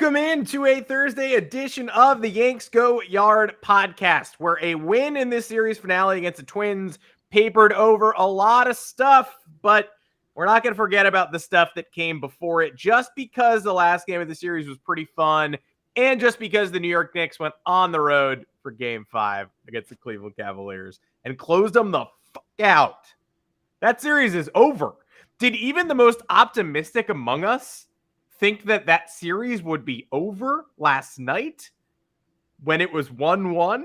Welcome into a Thursday edition of the Yanks Go Yard podcast, where a win in this series finale against the Twins papered over a lot of stuff, but we're not going to forget about the stuff that came before it, just because the last game of the series was pretty fun, and just because the New York Knicks went on the road for Game 5 against the Cleveland Cavaliers and closed them the fuck out. That series is over. Did even the most optimistic among us think that series would be over last night when it was 1-1,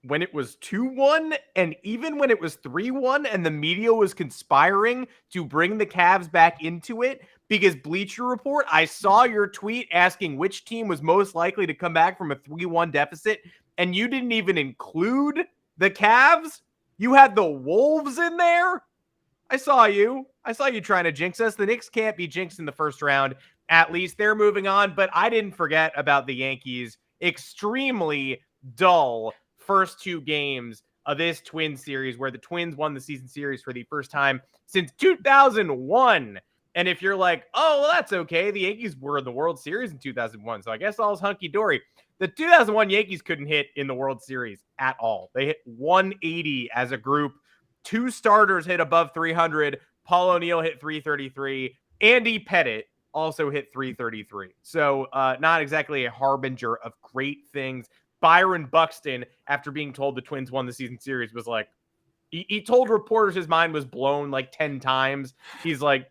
when it was 2-1, and even when it was 3-1 and the media was conspiring to bring the Cavs back into it? Because Bleacher Report, I saw your tweet asking which team was most likely to come back from a 3-1 deficit, and you didn't even include the Cavs. You had the Wolves in there. I saw you trying to jinx us. The Knicks can't be jinxed in the first round. At least they're moving on. But I didn't forget about the Yankees' extremely dull first two games of this Twins series, where the Twins won the season series for the first time since 2001. And if you're like, oh, well, that's okay, the Yankees were in the World Series in 2001, so I guess all's hunky-dory. The 2001 Yankees couldn't hit in the World Series at all. They hit 180 as a group. Two starters hit above 300. Paul O'Neill hit 333. Andy Pettitte also hit 333. So not exactly a harbinger of great things. Byron Buxton, after being told the Twins won the season series, was like, he told reporters his mind was blown like 10 times. He's like,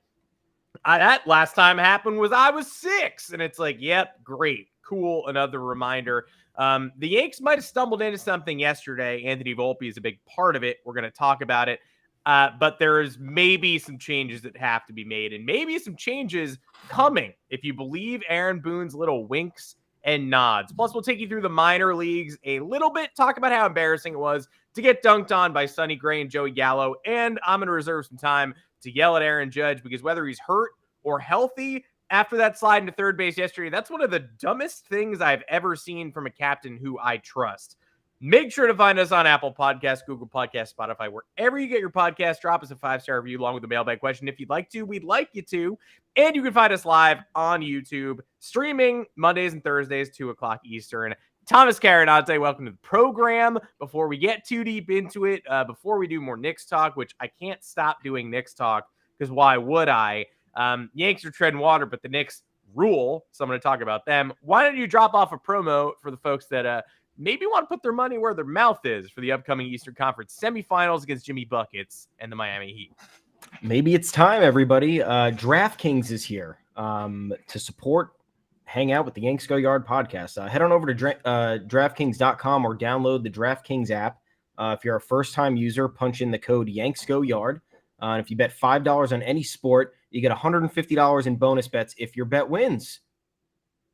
that last time happened was I was 6. And it's like, yep, great, cool, another reminder. The Yanks might have stumbled into something yesterday. Anthony Volpe is a big part of it. We're going to talk about it. But there's maybe some changes that have to be made, and maybe some changes coming if you believe Aaron Boone's little winks and nods. Plus, we'll take you through the minor leagues a little bit, talk about how embarrassing it was to get dunked on by Sonny Gray and Joey Gallo. And I'm going to reserve some time to yell at Aaron Judge, because whether he's hurt or healthy after that slide into third base yesterday, that's one of the dumbest things I've ever seen from a captain who I trust. Make sure to find us on Apple Podcasts, Google Podcasts, Spotify, wherever you get your podcast. Drop us a 5-star review along with a mailbag question if you'd like to. We'd like you to. And you can find us live on YouTube, streaming Mondays and Thursdays, 2 o'clock Eastern. Thomas Carinante, welcome to the program. Before we get too deep into it, before we do more Knicks talk, which I can't stop doing Knicks talk, because why would I? Yanks are treading water, but the Knicks rule, so I'm going to talk about them. Why don't you drop off a promo for the folks that maybe want to put their money where their mouth is for the upcoming Eastern Conference semifinals against Jimmy Buckets and the Miami Heat? Maybe it's time, everybody. DraftKings is here to support, hang out with the Yanks Go Yard podcast. Head on over to DraftKings.com or download the DraftKings app. If you're a first-time user, punch in the code YanksGoYard. And if you bet $5 on any sport, you get $150 in bonus bets if your bet wins.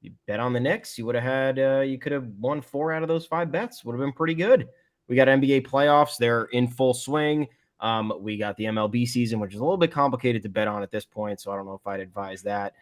You bet on the Knicks, you would have had, you could have won 4 out of those 5 bets. Would have been pretty good. We got NBA playoffs. They're in full swing. We got the MLB season, which is a little bit complicated to bet on at this point, so I don't know if I'd advise that.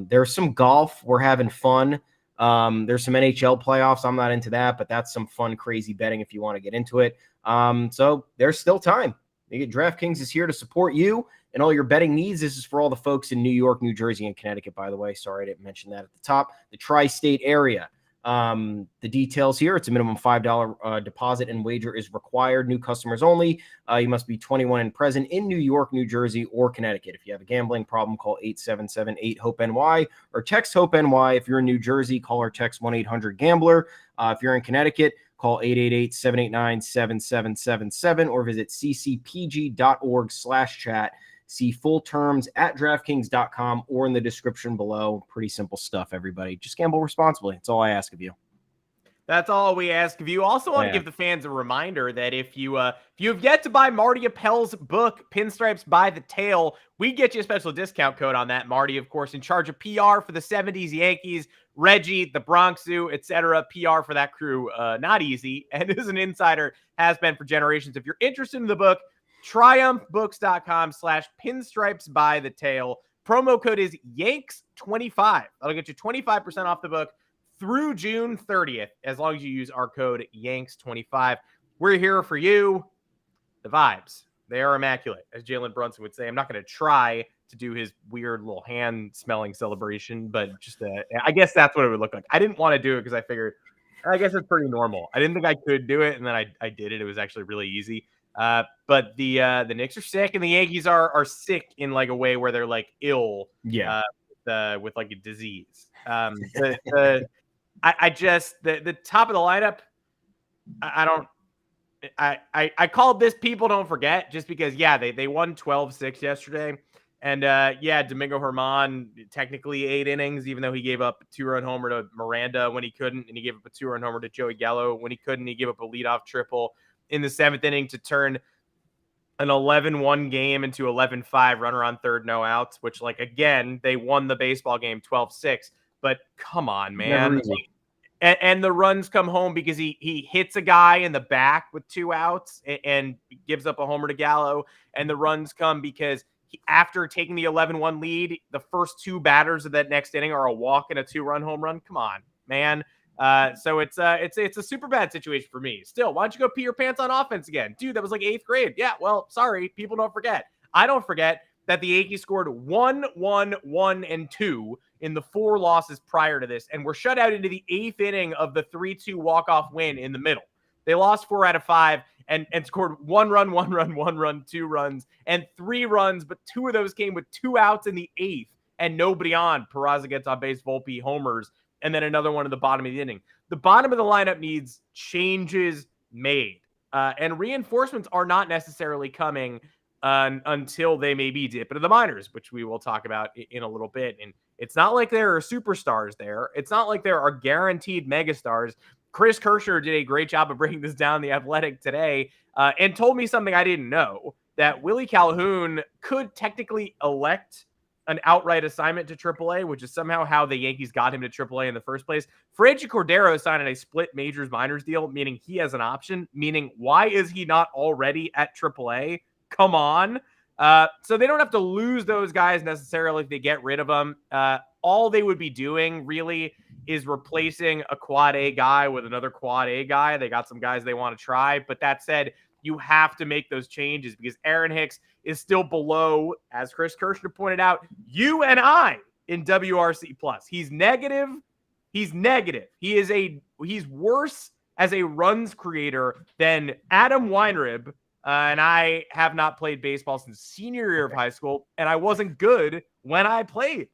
There's some golf. We're having fun. There's some NHL playoffs. I'm not into that, but that's some fun, crazy betting if you want to get into it. So there's still time. DraftKings is here to support you and all your betting needs. This is for all the folks in New York, New Jersey, and Connecticut, by the way. Sorry I didn't mention that at the top. The tri-state area. The details here, it's a minimum $5 deposit and wager is required. New customers only. You must be 21 and present in New York, New Jersey, or Connecticut. If you have a gambling problem, call 877-8-HOPE-NY or text HOPE-NY. If you're in New Jersey, call or text 1-800-GAMBLER. If you're in Connecticut, call 888-789-7777 or visit ccpg.org/chat. See full terms at DraftKings.com or in the description below. Pretty simple stuff, everybody. Just gamble responsibly. That's all I ask of you. That's all we ask of you. Also want to give the fans a reminder that if you have yet to buy Marty Appel's book, Pinstripes by the Tail, we get you a special discount code on that. Marty, of course, in charge of PR for the 70s Yankees, Reggie, the Bronx Zoo, etc. PR for that crew, not easy. And as an insider, has been for generations. If you're interested in the book, triumphbooks.com/pinstripes by the tail. Promo code is Yanks25. That'll get you 25% off the book through June 30th, as long as you use our code Yanks25. We're here for you. The vibes, They are immaculate, as Jalen Brunson would say. I'm not going to try to do his weird little hand smelling celebration, but just I guess that's what it would look like. I didn't want to do it because I figured, I guess it's pretty normal. I didn't think I could do it, and then I did it. It was actually really easy. But the Knicks are sick, and the Yankees are sick in like a way where they're like ill, with like a disease. I just the top of the lineup. I called this people don't forget just because they won 12-6 yesterday. And Domingo Germán technically 8 innings, even though he gave up a 2-run homer to Miranda when he couldn't, and he gave up a 2-run homer to Joey Gallo when he couldn't. He gave up a leadoff triple in the 7th inning to turn an 11-1 game into 11-5, runner on third, no outs, which, like, again, they won the baseball game 12-6. But come on, man. And the runs come home because he hits a guy in the back with 2 outs and gives up a homer to Gallo. And the runs come because after taking the 11-1 lead, the first 2 batters of that next inning are a walk and a 2-run home run. Come on, man. So it's a super bad situation for me. Still, why don't you go pee your pants on offense again? Dude, that was like 8th grade. Yeah, well, sorry. People don't forget. I don't forget that the Yankees scored 1, 1, 1, and 2 in the 4 losses prior to this, and were shut out into the 8th inning of the 3-2 walk-off win in the middle. They lost 4 out of 5 and scored 1 run, 1 run, 1 run, 2 runs, and 3 runs, but 2 of those came with 2 outs in the 8th and nobody on. Peraza gets on base, Volpe homers, and then another one in the bottom of the inning. The bottom of the lineup needs changes made, and reinforcements are not necessarily coming until they maybe dip into the minors, which we will talk about in a little bit. And it's not like there are superstars there. It's not like there are guaranteed megastars. Chris Kirschner did a great job of breaking this down in The Athletic today, and told me something I didn't know, that Willie Calhoun could technically elect an outright assignment to AAA, which is somehow how the Yankees got him to AAA in the first place. Franchy Cordero signed a split majors minors deal, meaning he has an option, meaning why is he not already at AAA? Come on. So they don't have to lose those guys necessarily if they get rid of them. All they would be doing really is replacing a quad A guy with another quad A guy. They got some guys they want to try. But that said, you have to make those changes because Aaron Hicks is still below, as Chris Kirschner pointed out, you and I in WRC+. He's negative. He's negative. He's worse as a runs creator than Adam Weinrib. And I have not played baseball since senior year of high school, and I wasn't good when I played.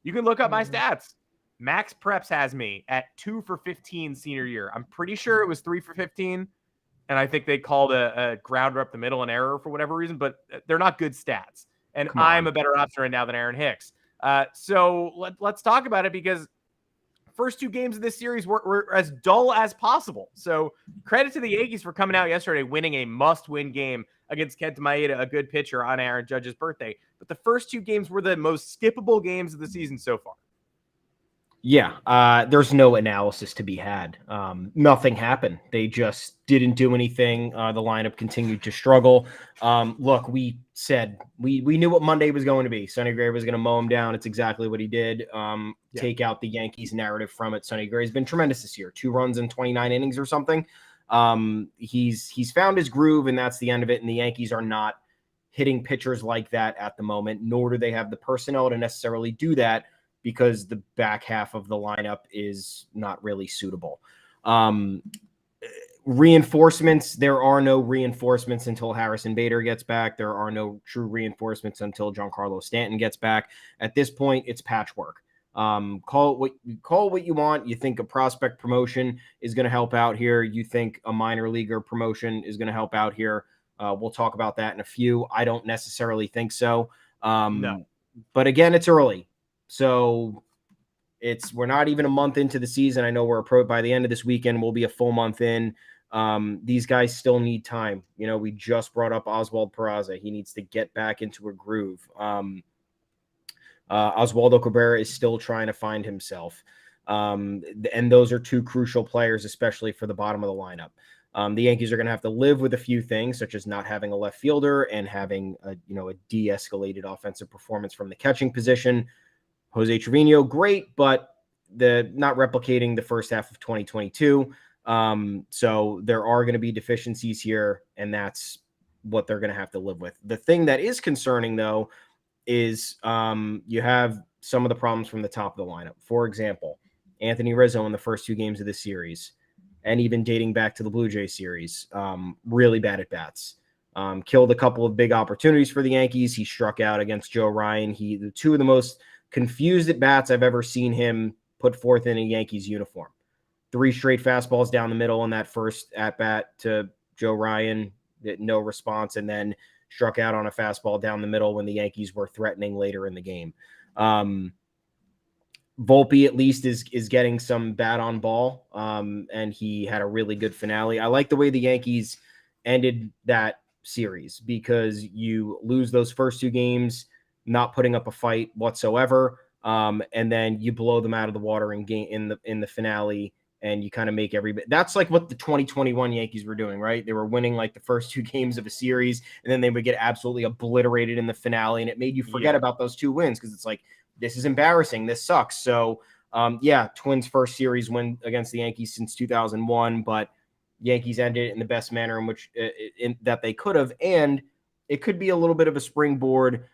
You can look up my stats. Max Preps has me at 2 for 15 senior year. I'm pretty sure it was 3 for 15, and I think they called a grounder up the middle an error for whatever reason, but they're not good stats. And I'm a better option right now than Aaron Hicks. So let's talk about it because first 2 games of this series were as dull as possible. So credit to the Yankees for coming out yesterday, winning a must-win game against Kenta Maeda, a good pitcher on Aaron Judge's birthday. But the first 2 games were the most skippable games of the season so far. Yeah, there's no analysis to be had. Nothing happened. They just didn't do anything. The lineup continued to struggle. Look, we said we knew what Monday was going to be. Sonny Gray was going to mow him down. It's exactly what he did. Take out the Yankees narrative from it. Sonny Gray has been tremendous this year. 2 runs in 29 innings or something. He's found his groove, and that's the end of it. And the Yankees are not hitting pitchers like that at the moment, nor do they have the personnel to necessarily do that, because the back half of the lineup is not really suitable. Reinforcements, there are no reinforcements until Harrison Bader gets back. There are no true reinforcements until Giancarlo Stanton gets back. At this point, it's patchwork. Call what you want. You think a prospect promotion is going to help out here. You think a minor leaguer promotion is going to help out here. We'll talk about that in a few. I don't necessarily think so. No. But again, it's early. So we're not even a month into the season. I know by the end of this weekend, we'll be a full month in. These guys still need time. You know, we just brought up Oswald Peraza. He needs to get back into a groove. Oswaldo Cabrera is still trying to find himself. And those are 2 crucial players, especially for the bottom of the lineup. The Yankees are going to have to live with a few things, such as not having a left fielder and having a de-escalated offensive performance from the catching position. Jose Trevino, great, but not replicating the first half of 2022. So there are going to be deficiencies here, and that's what they're going to have to live with. The thing that is concerning, though, is you have some of the problems from the top of the lineup. For example, Anthony Rizzo in the first 2 games of the series, and even dating back to the Blue Jays series, really bad at bats. Killed a couple of big opportunities for the Yankees. He struck out against Joe Ryan. The 2 of the most confused at bats I've ever seen him put forth in a Yankees uniform. 3 straight fastballs down the middle in that first at bat to Joe Ryan, no response, and then struck out on a fastball down the middle when the Yankees were threatening later in the game. Volpe at least is getting some bat on ball, and he had a really good finale. I like the way the Yankees ended that series, because you lose those first 2 games not putting up a fight whatsoever, and then you blow them out of the water in the finale, and you kind of make everybody. That's like what the 2021 Yankees were doing, right? They were winning like the first 2 games of a series, and then they would get absolutely obliterated in the finale, and it made you forget about those 2 wins, because it's like, this is embarrassing. This sucks. So, Twins' first series win against the Yankees since 2001, but Yankees ended it in the best manner in which that they could have, and it could be a little bit of a springboard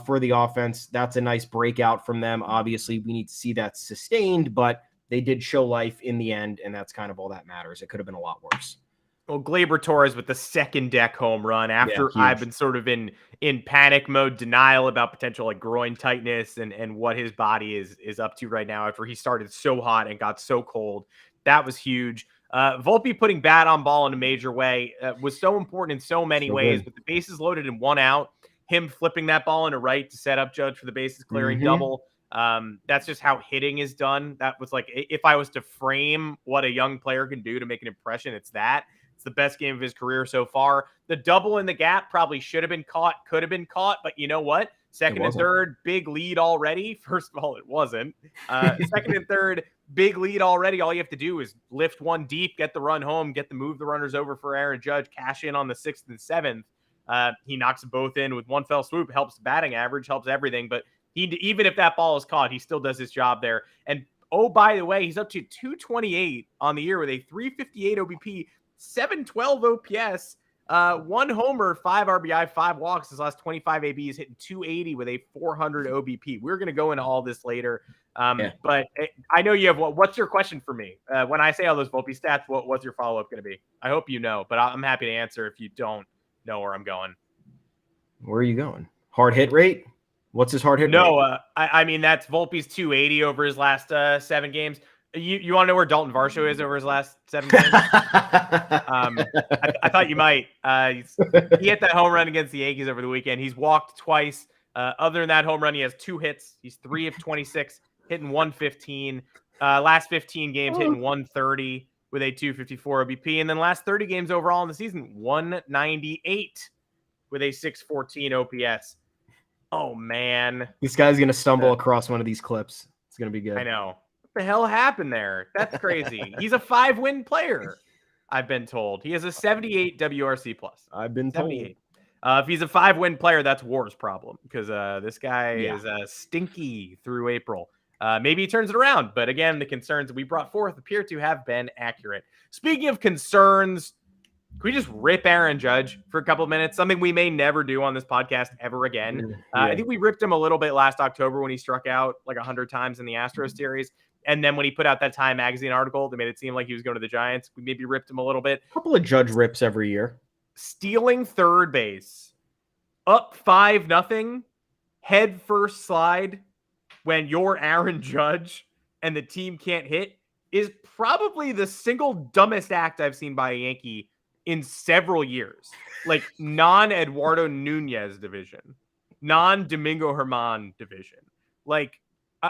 for the offense. That's a nice breakout from them. Obviously, we need to see that sustained, but they did show life in the end, and that's kind of all that matters. It could have been a lot worse. Well, Gleyber Torres with the second deck home run after I've been sort of in panic mode, denial about potential like groin tightness and what his body is up to right now after he started so hot and got so cold. That was huge. Volpe putting bat on ball in a major way was so important in so many ways. With the bases loaded and 1 out, him flipping that ball into right to set up Judge for the bases clearing double. That's just how hitting is done. That was like, if I was to frame what a young player can do to make an impression, it's that. It's the best game of his career so far. The double in the gap probably should have been caught, could have been caught, but you know what? Second and third, big lead already. First of all, it wasn't. Second and third, big lead already. All you have to do is lift 1 deep, get the run home, move the runners over for Aaron Judge, cash in on the 6th and 7th. He knocks them both in with 1 fell swoop, helps the batting average, helps everything. But even if that ball is caught, he still does his job there. And oh, by the way, he's up to 228 on the year with a 358 OBP, 712 OPS, 1 homer, 5 RBI, 5 walks. His last 25 ABs, hitting 280 with a 400 OBP. We're going to go into all this later. But I know you have what's your question for me? When I say all those Volpe stats, what's your follow-up going to be? I hope you know, but I'm happy to answer if you don't know where I'm going. Where are you going? Hard hit rate? What's his hard hit rate? No, I mean, that's Volpe's 280 over his last 7 games. You want to know where Dalton Varsho is over his last 7 games? I thought you might. He hit that home run against the Yankees over the weekend. He's walked twice. Other than that home run, he has 2 hits. He's 3 of 26, hitting 115. Last 15 games, hitting 130 with a 254 OBP. And then last 30 games overall in the season, 198 with a 614 OPS. Oh, man. This guy's going to stumble across one of these clips. It's going to be good. I know. What the hell happened there? That's crazy. He's a 5-win player, I've been told. He has a 78 WRC+. I've been 78. If he's a 5-win player, that's War's problem, because this guy is stinky through April. Maybe he turns it around. But again, the concerns that we brought forth appear to have been accurate. Speaking of concerns, can we just rip Aaron Judge for a couple of minutes? Something we may never do on this podcast ever again. I think we ripped him a little bit last October when he struck out like 100 times in the Astros series. And then when he put out that Time Magazine article that made it seem like he was going to the Giants, we maybe ripped him a little bit. A couple of Judge rips every year. Stealing third base, up 5-0, head first slide when you're Aaron Judge and the team can't hit is probably the single dumbest act I've seen by a Yankee in several years. Like non-Eduardo Nunez division, non-Domingo Germán division. Like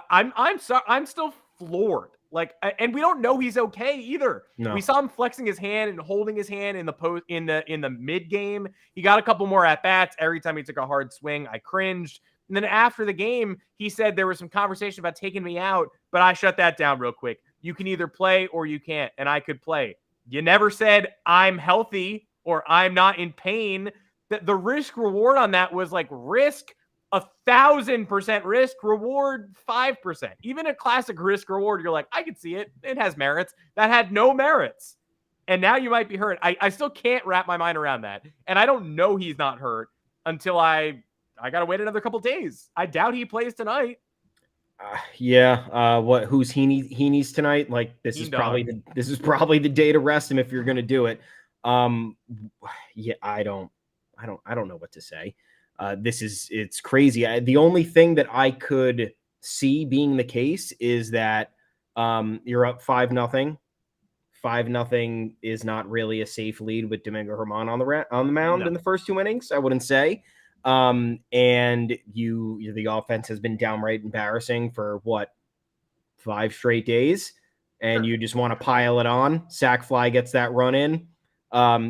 I'm still floored. Like, and we don't know he's okay either. No. We saw him flexing his hand and holding his hand in the mid game. He got a couple more at bats. Every time he took a hard swing, I cringed. And then after the game, he said there was some conversation about taking me out, but I shut that down real quick. You can either play or you can't, and I could play. You never said I'm healthy or I'm not in pain. The risk reward on that was like risk 1,000% risk, reward 5%. Even a classic risk reward, you're like, I can see it. It has merits. That had no merits. and now you might be hurt. I still can't wrap my mind around that. And I don't know he's not hurt until I got to wait another couple days. I doubt he plays tonight. Who's Heaney's tonight? Like this is probably the day to rest him if you're going to do it. Yeah, I don't know what to say. It's crazy. The only thing that I could see being the case is that you're up 5-0. 5-0 is not really a safe lead with Domingo Germán on the mound in the first 2 innings, I wouldn't say. And the offense has been downright embarrassing for 5 straight days, and you just want to pile it on. Sack fly gets that run in.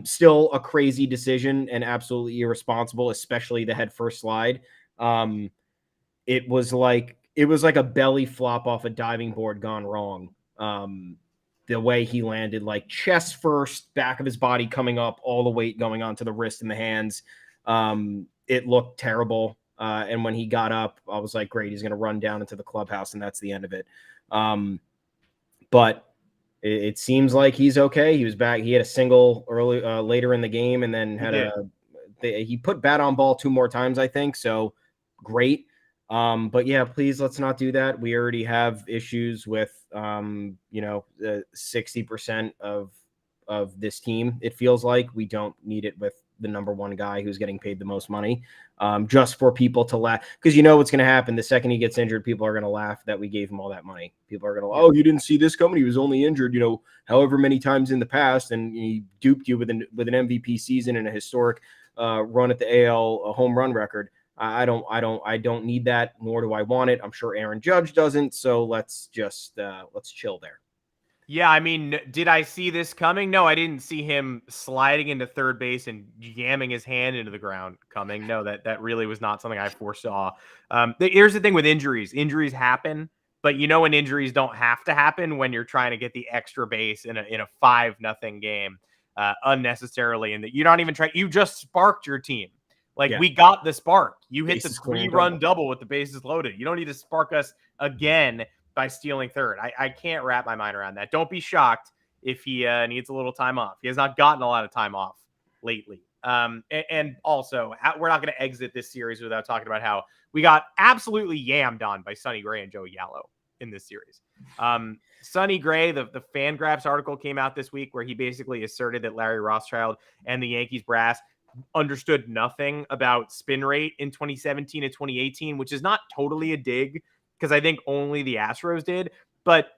Still a crazy decision and absolutely irresponsible, especially the head first slide. It was like a belly flop off a diving board gone wrong. The way he landed, like chest first, back of his body coming up, all the weight going onto the wrist and the hands. It looked terrible. And when he got up, I was like, great, he's going to run down into the clubhouse, and that's the end of it. But it seems like he's okay. He was back. He had a single later in the game, and then he put bat on ball 2 more times, I think. So great. But yeah, please, let's not do that. We already have issues with, the 60% of this team. It feels like we don't need it with the number 1 guy who's getting paid the most money, just for people to laugh. Because what's going to happen the second he gets injured, people are going to laugh that we gave him all that money. People are going to, oh, you didn't see this coming. He was only injured, however many times in the past, and he duped you with an MVP season and a historic run at the AL home run record. I don't need that, nor do I want it. I'm sure Aaron Judge doesn't. So let's just let's chill there. Yeah, I mean, did I see this coming? No, I didn't see him sliding into third base and yamming his hand into the ground coming. No, that really was not something I foresaw. Here's the thing with injuries. Injuries happen, but when injuries don't have to happen when you're trying to get the extra base in a 5-0 game unnecessarily, and that you're not even trying. You just sparked your team. We got the spark. You hit the 3-run double with the bases loaded. You don't need to spark us again by stealing third. I can't wrap my mind around that. Don't be shocked if he needs a little time off. He has not gotten a lot of time off lately. And also, we're not going to exit this series without talking about how we got absolutely yammed on by Sonny Gray and Joey Gallo in this series. Sonny Gray, the Fangraphs article came out this week where he basically asserted that Larry Rothschild and the Yankees brass understood nothing about spin rate in 2017 and 2018, which is not totally a dig because I think only the Astros did. But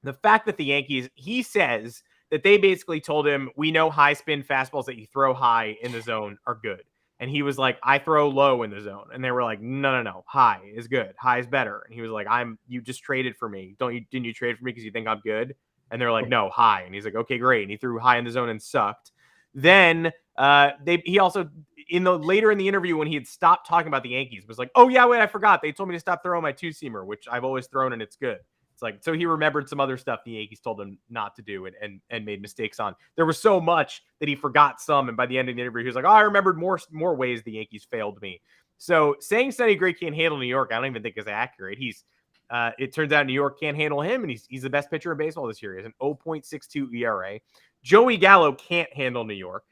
the fact that the Yankees, he says that they basically told him, we know high spin fastballs that you throw high in the zone are good. And he was like, I throw low in the zone. And they were like, no, high is good. High is better. And he was like, you just traded for me. Didn't you trade for me because you think I'm good? And they're like, no, high. And he's like, okay, great. And he threw high in the zone and sucked. Then he also later in the interview when he had stopped talking about the Yankees was like, oh yeah, wait, I forgot. They told me to stop throwing my 2-seamer, which I've always thrown and it's good. It's like, so he remembered some other stuff the Yankees told him not to do and made mistakes on. There was so much that he forgot some. And by the end of the interview, he was like, oh, I remembered more ways the Yankees failed me. So saying Sonny Gray can't handle New York, I don't even think is accurate. It turns out New York can't handle him, and he's the best pitcher in baseball this year. He has an 0.62 ERA. Joey Gallo can't handle New York.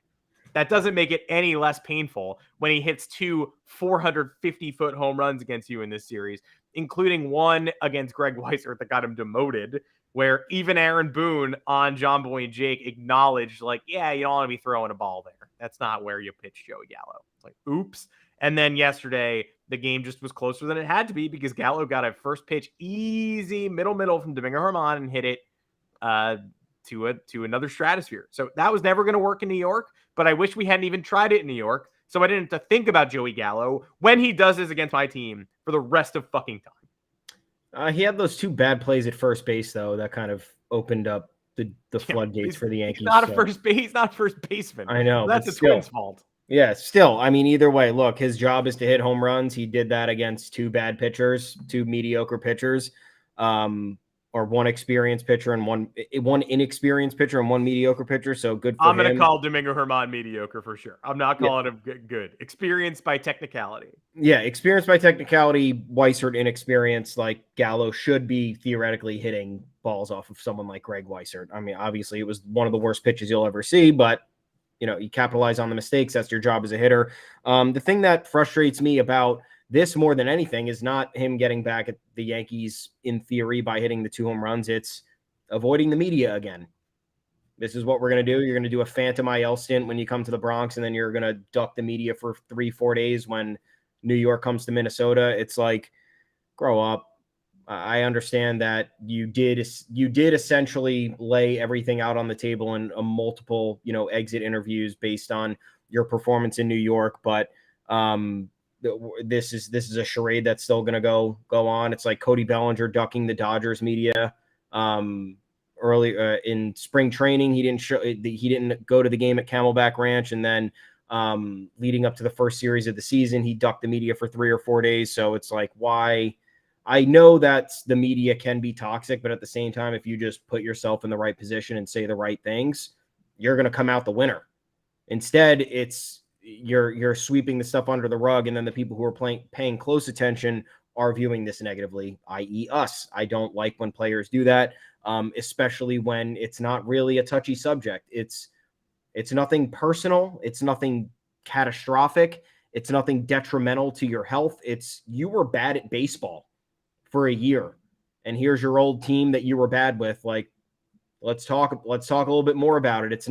That doesn't make it any less painful when he hits 2 450-foot home runs against you in this series, including one against Greg Weissert that got him demoted, where even Aaron Boone on John Boy and Jake acknowledged, like, yeah, you don't want to be throwing a ball there. That's not where you pitch Joey Gallo. It's like, oops. And then yesterday, the game just was closer than it had to be because Gallo got a first pitch easy middle from Domingo Germán and hit it to another stratosphere. So that was never going to work in New York, but I wish we hadn't even tried it in New York. So I didn't have to think about Joey Gallo when he does this against my team for the rest of fucking time. He had those 2 bad plays at first base, though. That kind of opened up the floodgates for the Yankees. He's not a first baseman. I know. That's the Twins' fault. Yeah, still. I mean, either way, look, his job is to hit home runs. He did that against 2 bad pitchers, 2 mediocre pitchers. or one experienced pitcher and one inexperienced pitcher and one mediocre pitcher. So good for him. I'm going to call Domingo Germán mediocre for sure. I'm not calling him good. Experienced by technicality. Yeah, experienced by technicality, Weissert inexperienced. Like Gallo should be theoretically hitting balls off of someone like Greg Weissert. I mean, obviously it was one of the worst pitches you'll ever see, but you capitalize on the mistakes. That's your job as a hitter. The thing that frustrates me about this more than anything is not him getting back at the Yankees in theory by hitting the 2 home runs. It's avoiding the media again. This is what we're going to do. You're going to do a phantom IL stint when you come to the Bronx, and then you're going to duck the media for 3-4 days when New York comes to Minnesota. It's like, grow up. I understand that you did essentially lay everything out on the table in a multiple, exit interviews based on your performance in New York. But this is a charade that's still going to go on. It's like Cody Bellinger ducking the Dodgers media. Early in spring training, he didn't go to the game at Camelback Ranch, and then leading up to the first series of the season, he ducked the media for 3 or 4 days. So it's like, why? I know that the media can be toxic, but at the same time, if you just put yourself in the right position and say the right things, you're going to come out the winner. Instead, it's you're sweeping the stuff under the rug, and then the people who are paying close attention are viewing this negatively, i.e. us. I don't like when players do that, especially when it's not really a touchy subject. It's nothing personal. It's nothing catastrophic. It's nothing detrimental to your health. It's you were bad at baseball for a year, and here's your old team that you were bad with. Like, let's talk a little bit more about it. It's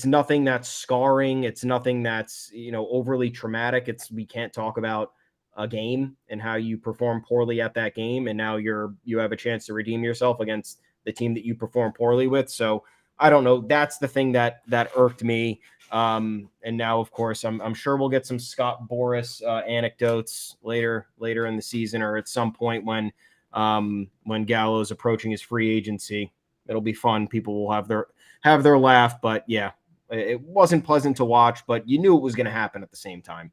nothing that's scarring. It's nothing that's, overly traumatic. We can't talk about a game and how you perform poorly at that game, and now you have a chance to redeem yourself against the team that you perform poorly with. So I don't know. That's the thing that irked me. And now, of course, I'm sure we'll get some Scott Boras anecdotes later in the season, or at some point when Gallo is approaching his free agency. It'll be fun. People will have their laugh, but yeah, it wasn't pleasant to watch, but you knew it was going to happen at the same time.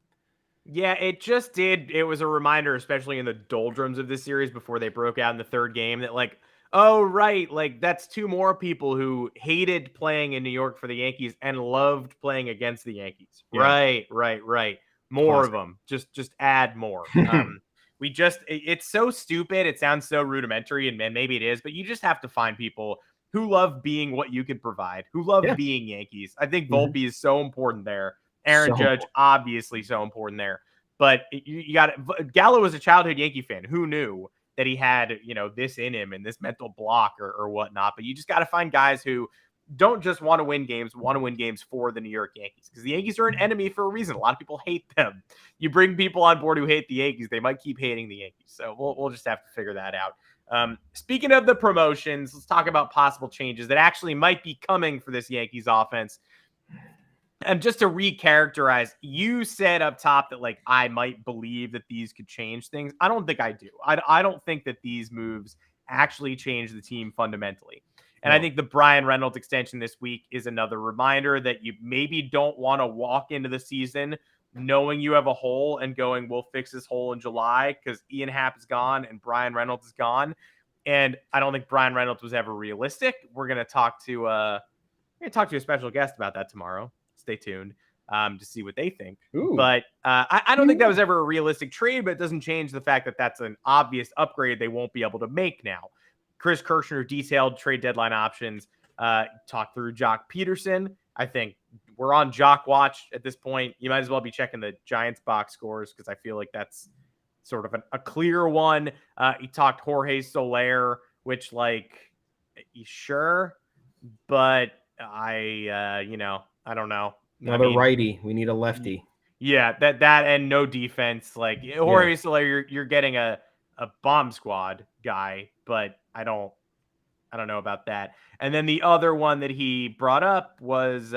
Yeah, it just did. It was a reminder, especially in the doldrums of this series before they broke out in the third game, that like, oh, right, like that's 2 more people who hated playing in New York for the Yankees and loved playing against the Yankees. Yeah. Right. More Classic. Of them. Just add more. It's so stupid. It sounds so rudimentary, and maybe it is, but you just have to find people who love being what you can provide, who love being Yankees. I think Volpe is so important there. Aaron Judge, obviously so important there. But you got Gallo was a childhood Yankee fan. Who knew that he had, this in him and this mental block or whatnot? But you just got to find guys who don't just want to win games for the New York Yankees, because the Yankees are an enemy for a reason. A lot of people hate them. You bring people on board who hate the Yankees, they might keep hating the Yankees. So we'll just have to figure that out. Speaking of the promotions, let's talk about possible changes that actually might be coming for this Yankees offense. And just to recharacterize, you said up top that like I might believe that these could change things. I don't think I do. I don't think that these moves actually change the team fundamentally. And I think the Brian Reynolds extension this week is another reminder that you maybe don't want to walk into the season knowing you have a hole and going, we'll fix this hole in July, because Ian Happ is gone and Brian Reynolds is gone. And I don't think Brian Reynolds was ever realistic. We're going to talk to a special guest about that tomorrow. Stay tuned to see what they think. Ooh. But I don't think that was ever a realistic trade, but it doesn't change the fact that that's an obvious upgrade they won't be able to make now. Chris Kirshner detailed trade deadline options, talked through Jock Peterson. I think we're on Jock watch at this point. You might as well be checking the Giants box scores, because I feel like that's sort of a clear one. He talked Jorge Soler, which sure, but I don't know. Another righty. We need a lefty. Yeah, that and no defense. Like Jorge Soler, you're getting a bomb squad guy, but I don't know about that. And then the other one that he brought up was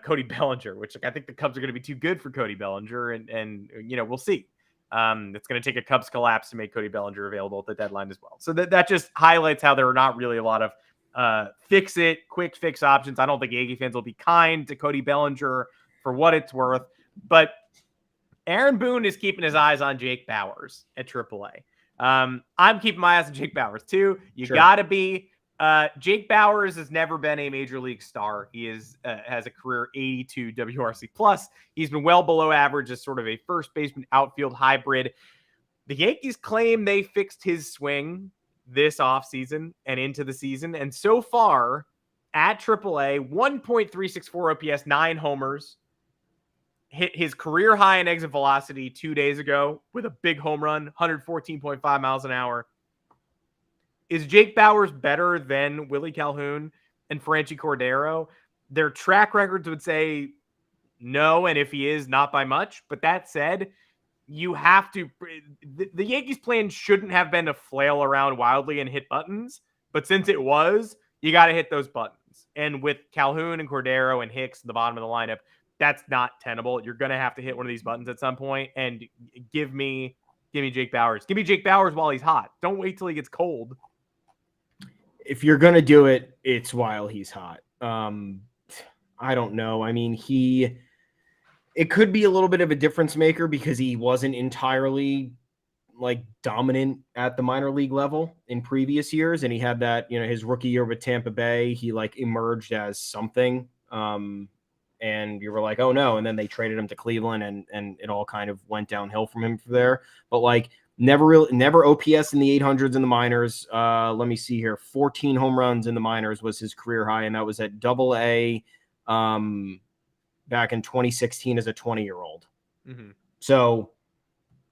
Cody Bellinger, which I think the Cubs are going to be too good for Cody Bellinger, and we'll see. It's going to take a Cubs collapse to make Cody Bellinger available at the deadline as well. So that just highlights how there are not really a lot of quick fix options. I don't think Yankee fans will be kind to Cody Bellinger for what it's worth, but Aaron Boone is keeping his eyes on Jake Bauers at AAA. I'm keeping my eyes on Jake Bauers too. You gotta be. Jake Bauers has never been a major league star. He has a career 82 WRC plus. He's been well below average as sort of a first baseman outfield hybrid. The Yankees claim they fixed his swing this offseason and into the season. And so far at AAA, 1.364 OPS, 9 homers, hit his career high in exit velocity 2 days ago with a big home run, 114.5 miles an hour. Is Jake Bauers better than Willie Calhoun and Franchi Cordero? Their track records would say no, and if he is, not by much. But that said, you have to – the Yankees' plan shouldn't have been to flail around wildly and hit buttons. But since it was, you got to hit those buttons. And with Calhoun and Cordero and Hicks at the bottom of the lineup, that's not tenable. You're going to have to hit one of these buttons at some point. And give me Jake Bauers. Give me Jake Bauers while he's hot. Don't wait till he gets cold. If you're going to do it, it's while he's hot. I don't know. I mean, it could be a little bit of a difference maker because he wasn't entirely like dominant at the minor league level in previous years. And he had that, his rookie year with Tampa Bay, he like emerged as something. And you were like, oh no. And then they traded him to Cleveland and it all kind of went downhill from him from there. But like never OPS in the 800s in the minors. Let me see here. 14 home runs in the minors was his career high. And that was at AA back in 2016 as a 20-year-old. Mm-hmm. So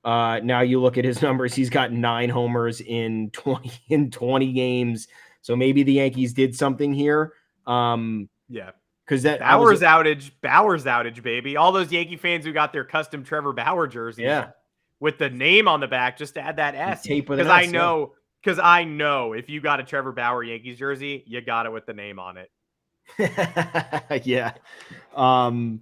now you look at his numbers. He's got 9 homers in 20 games. So maybe the Yankees did something here. Yeah. Because that Bauers outage, baby. All those Yankee fans who got their custom Trevor Bauer jerseys, with the name on the back, just to add that S. Because I know if you got a Trevor Bauer Yankees jersey, you got it with the name on it. Yeah. I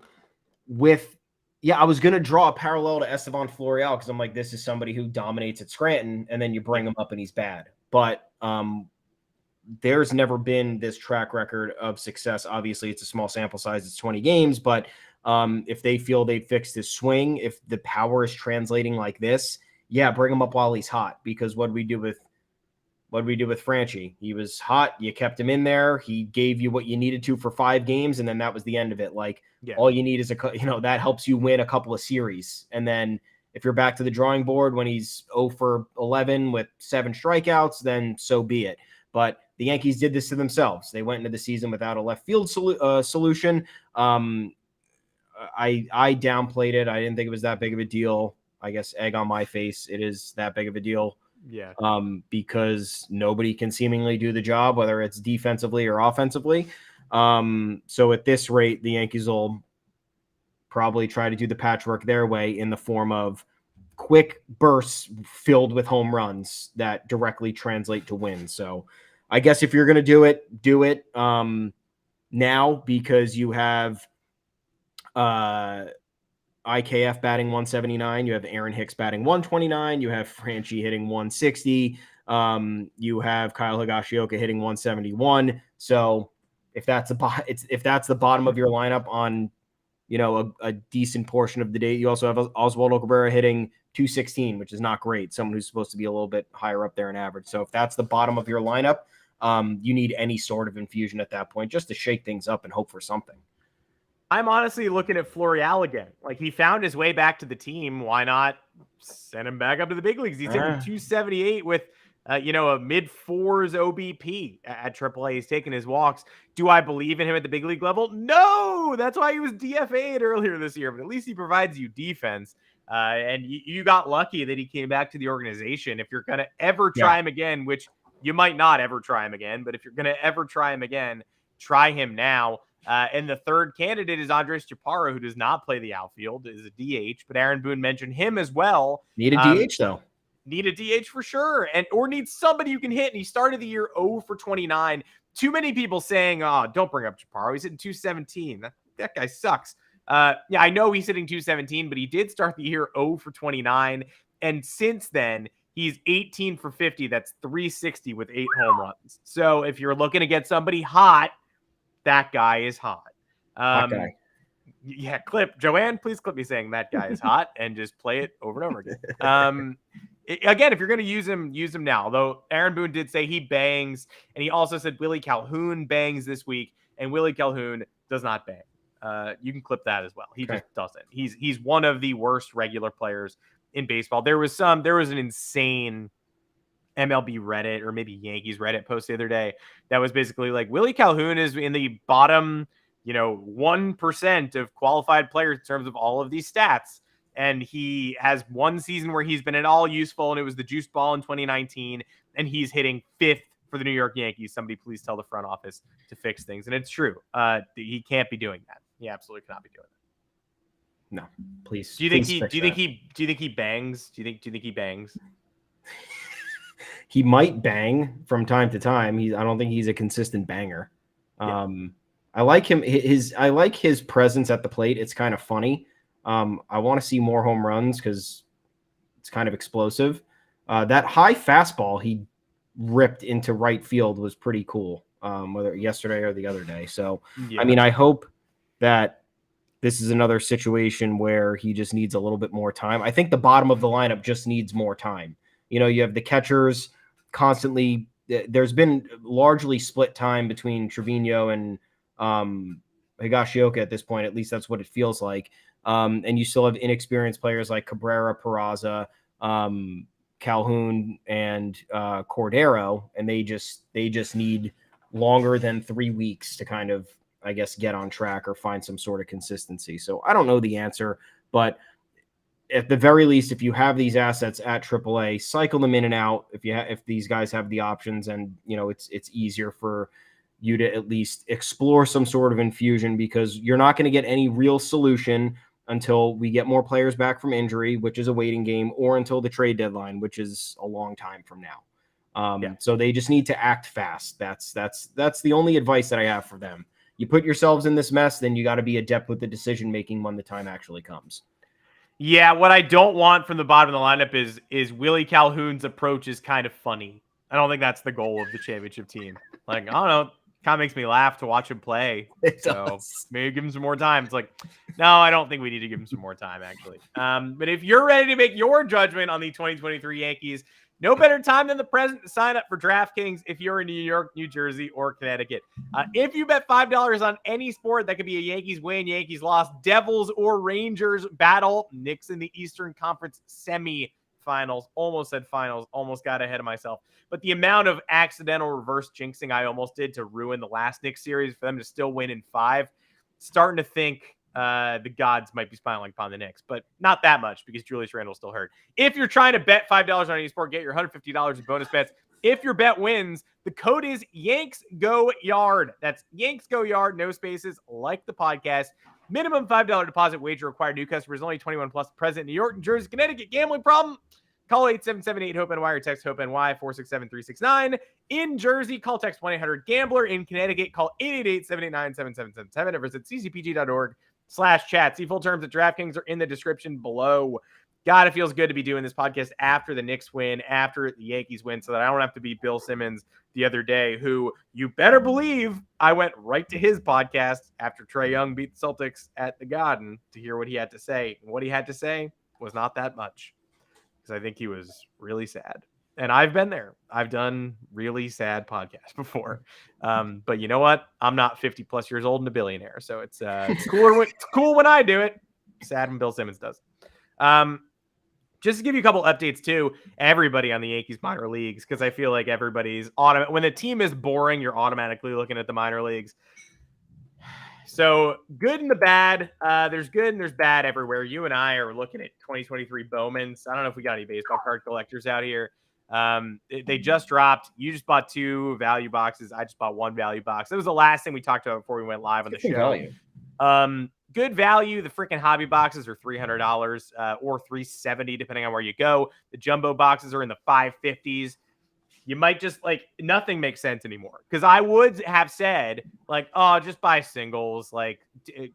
was gonna draw a parallel to Estevan Florial because I'm like, this is somebody who dominates at Scranton, and then you bring him up and he's bad. But there's never been this track record of success. Obviously, it's a small sample size; it's 20 games. But if they feel they fixed his swing, if the power is translating like this, bring him up while he's hot. Because what did we do with Franchi? He was hot. You kept him in there. He gave you what you needed to for 5 games, and then that was the end of it. Like all you need is that helps you win a couple of series. And then if you're back to the drawing board when he's 0 for 11 with 7 strikeouts, then so be it. But the Yankees did this to themselves. They went into the season without a left field solution. I downplayed it. I didn't think it was that big of a deal. I guess egg on my face. It is that big of a deal. Yeah. Because nobody can seemingly do the job, whether it's defensively or offensively. So at this rate, the Yankees will probably try to do the patchwork their way in the form of quick bursts filled with home runs that directly translate to wins. So I guess if you're going to do it now, because you have IKF batting 179, you have Aaron Hicks batting 129, you have Franchi hitting 160, you have Kyle Higashioka hitting 171. So if that's the bottom of your lineup on a decent portion of the day, you also have Oswaldo Cabrera hitting 216, which is not great. Someone who's supposed to be a little bit higher up there in average. So if that's the bottom of your lineup, you need any sort of infusion at that point just to shake things up and hope for something. I'm honestly looking at Florial again. Like, he found his way back to the team. Why not send him back up to the big leagues? He's hitting 278 with, a mid-4s OBP at AAA. He's taking his walks. Do I believe in him at the big league level? No! That's why he was DFA'd earlier this year. But at least he provides you defense. And you got lucky that he came back to the organization. If you're going to ever try him again, which you might not ever try him again, but if you're going to ever try him again, try him now. And the third candidate is Andres Chaparro, who does not play the outfield, is a DH, but Aaron Boone mentioned him as well. Need a DH, though. Need a DH for sure, or need somebody you can hit. And he started the year 0 for 29. Too many people saying, oh, don't bring up Chaparro. He's hitting 217. That guy sucks. I know he's hitting 217, but he did start the year 0 for 29. And since then, he's 18 for 50. That's 360 with 8 home runs. So if you're looking to get somebody hot, that guy is hot. Hot guy. Yeah, Joanne, please clip me saying that guy is hot and just play it over and over again. Again, if you're going to use him now. Though Aaron Boone did say he bangs, and he also said Willie Calhoun bangs this week, and Willie Calhoun does not bang. You can clip that as well. He just doesn't. He's one of the worst regular players in baseball. There was an insane MLB Reddit or maybe Yankees Reddit post the other day that was basically like Willie Calhoun is in the bottom, 1% of qualified players in terms of all of these stats. And he has one season where he's been at all useful, and it was the juice ball in 2019, and he's hitting 5th for the New York Yankees. Somebody please tell the front office to fix things. And it's true. He can't be doing that. He absolutely cannot be doing that. No, please. Do you think he bangs? Do you think he bangs? He might bang from time to time. I don't think he's a consistent banger. Yeah. I like him. I like his presence at the plate. It's kind of funny. I want to see more home runs because it's kind of explosive. That high fastball he ripped into right field was pretty cool, whether yesterday or the other day. So, yeah. I mean, I hope that this is another situation where he just needs a little bit more time. I think the bottom of the lineup just needs more time. You have the catchers constantly. There's been largely split time between Trevino and Higashioka at this point. At least that's what it feels like. And you still have inexperienced players like Cabrera, Peraza, Calhoun, and Cordero, and they just need longer than 3 weeks to kind of, I guess, get on track or find some sort of consistency. So I don't know the answer, but at the very least, if you have these assets at AAA, cycle them in and out. If these guys have the options, and it's easier for you to at least explore some sort of infusion, because you're not going to get any real solution until we get more players back from injury, which is a waiting game, or until the trade deadline, which is a long time from now. So they just need to act fast. That's the only advice that I have for them. You put yourselves in this mess, then you got to be adept with the decision making when the time actually comes. Yeah, what I don't want from the bottom of the lineup is Willie Calhoun's approach is kind of funny. I don't think that's the goal of the championship team. Like, I don't know, kind of makes me laugh to watch him play. So maybe give him some more time. It's like, no, I don't think we need to give him some more time, actually. But if you're ready to make your judgment on the 2023 Yankees, no better time than the present to sign up for DraftKings if you're in New York, New Jersey, or Connecticut. If you bet $5 on any sport, that could be a Yankees win, Yankees loss, Devils or Rangers battle, Knicks in the Eastern Conference semifinals. Almost said finals, almost got ahead of myself. But the amount of accidental reverse jinxing I almost did to ruin the last Knicks series for them to still win in 5, starting to think the gods might be smiling upon the Knicks, but not that much because Julius Randle's still hurt. If you're trying to bet $5 on any sport, get your $150 in bonus bets. If your bet wins, the code is Yanks Go Yard. That's Yanks Go Yard, no spaces, like the podcast. Minimum $5 deposit wager required. New customers only 21 plus. Present in New York, New Jersey, Connecticut. Gambling problem? Call 877-8-HOPENY or text HOPENY 467-369. In Jersey, call text 1-800-GAMBLER. In Connecticut, call 888-789-7777 or visit ccpg.org/chat. See full terms at DraftKings are in the description below. God, it feels good to be doing this podcast after the Knicks win, after the Yankees win, so that I don't have to be Bill Simmons the other day, who you better believe I went right to his podcast after Trae Young beat the Celtics at the Garden to hear what he had to say. And what he had to say was not that much, because I think he was really sad. And I've been there. I've done really sad podcasts before. But you know what? I'm not 50 plus years old and a billionaire. So it's cool when I do it. Sad when Bill Simmons does. Just to give you a couple updates too, everybody on the Yankees minor leagues, because I feel like everybody's when the team is boring, you're automatically looking at the minor leagues. So good and the bad. There's good and there's bad everywhere. You and I are looking at 2023 Bowmans. I don't know if we got any baseball card collectors out here. They just dropped. You just bought 2 value boxes. I just bought 1 value box. That was the last thing we talked about before we went live on the show. Value. Good value. The freaking hobby boxes are $300 or $370 depending on where you go. The jumbo boxes are in the $550s. You might just nothing makes sense anymore, because I would have said just buy singles,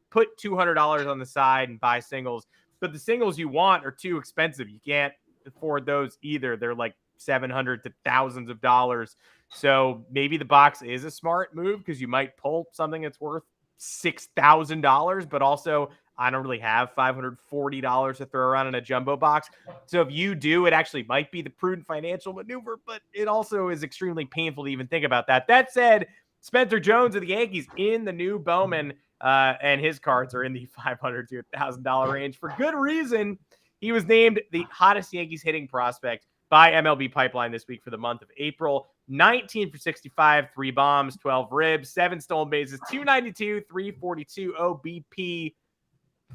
put $200 on the side and buy singles. But the singles you want are too expensive. You can't afford those either. They're like $700 to thousands of dollars. So maybe the box is a smart move, because you might pull something that's worth $6,000, but also I don't really have $540 to throw around in a jumbo box. So if you do, it actually might be the prudent financial maneuver, but it also is extremely painful to even think about that. That said, Spencer Jones of the Yankees in the new Bowman, and his cards are in the $500 to $1,000 range for good reason. He was named the hottest Yankees hitting prospect by MLB Pipeline this week for the month of April. 19 for 65, 3 bombs, 12 ribs, 7 stolen bases, 292, 342 OBP,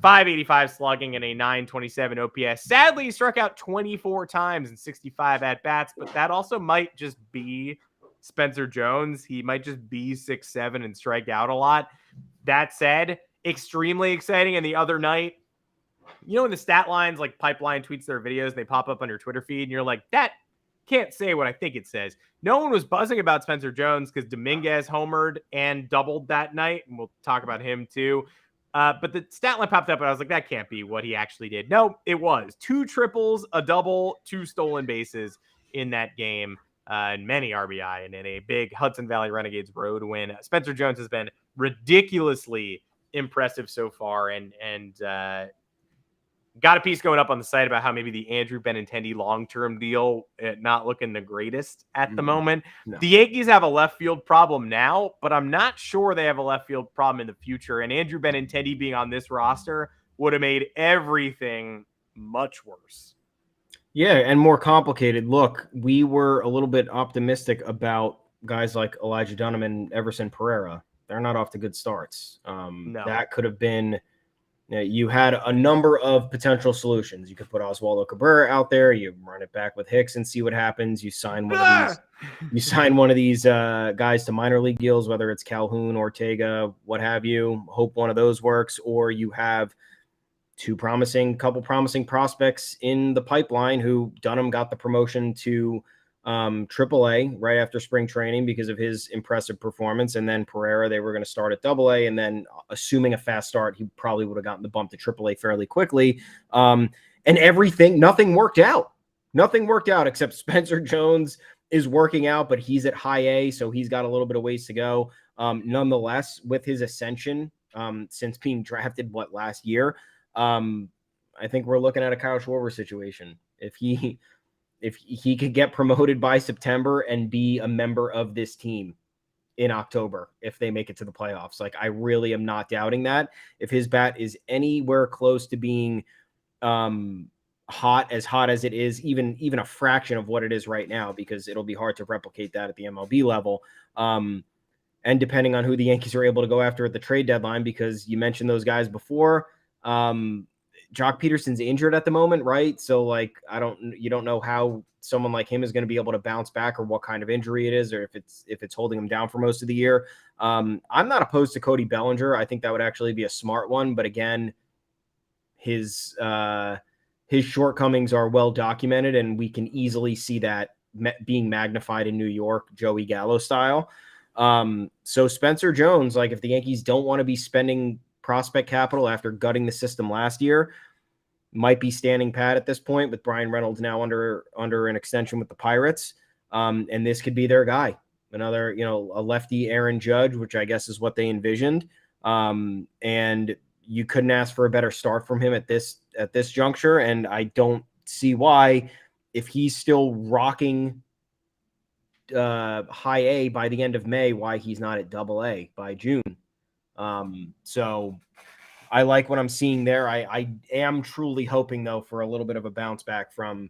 585 slugging, and a 927 OPS. Sadly, he struck out 24 times in 65 at-bats, but that also might just be Spencer Jones. He might just be 6'7" and strike out a lot. That said, extremely exciting. And the other night, you know, when the stat lines, like Pipeline tweets their videos, they pop up on your Twitter feed, and you're like, that can't say what I think it says. No one was buzzing about Spencer Jones because Dominguez homered and doubled that night, and we'll talk about him too. But the stat line popped up, and I was like, that can't be what he actually did. No, it was 2 triples, a double, 2 stolen bases in that game, and many RBI, and in a big Hudson Valley Renegades road win. Spencer Jones has been ridiculously impressive so far, and got a piece going up on the site about how maybe the Andrew Benintendi long-term deal not looking the greatest at the moment. No. The Yankees have a left field problem now, but I'm not sure they have a left field problem in the future. And Andrew Benintendi being on this roster would have made everything much worse. Yeah, and more complicated. Look, we were a little bit optimistic about guys like Elijah Dunham and Everson Pereira. They're not off to good starts. No. That could have been... You had a number of potential solutions. You could put Oswaldo Cabrera out there. You run it back with Hicks and see what happens. You sign one of these. You sign one of these guys to minor league deals, whether it's Calhoun, Ortega, what have you. Hope one of those works, or you have couple promising prospects in the pipeline. Who Dunham got the promotion to AAA right after spring training because of his impressive performance. And then Pereira, they were going to start at AA, and then assuming a fast start, he probably would have gotten the bump to AAA fairly quickly. And nothing worked out. Nothing worked out except Spencer Jones is working out, but he's at high A, so he's got a little bit of ways to go. Nonetheless, with his ascension since being drafted, last year, I think we're looking at a Kyle Schwarber situation. If he could get promoted by September and be a member of this team in October, if they make it to the playoffs, I really am not doubting that. If his bat is anywhere close to being hot as it is, even a fraction of what it is right now, because it'll be hard to replicate that at the MLB level. And depending on who the Yankees are able to go after at the trade deadline, because you mentioned those guys before, Jock Peterson's injured at the moment, right? So you don't know how someone like him is going to be able to bounce back, or what kind of injury it is, or if it's holding him down for most of the year. I'm not opposed to Cody Bellinger. I think that would actually be a smart one. But again, his shortcomings are well documented, and we can easily see that being magnified in New York, Joey Gallo style. So Spencer Jones, if the Yankees don't want to be spending prospect capital after gutting the system last year, might be standing pat at this point, with Brian Reynolds now under an extension with the Pirates. And this could be their guy. Another, a lefty Aaron Judge, which I guess is what they envisioned. And you couldn't ask for a better start from him at this juncture. And I don't see why, if he's still rocking high A by the end of May, why he's not at AA by June. So I like what I'm seeing there. I am truly hoping, though, for a little bit of a bounce back from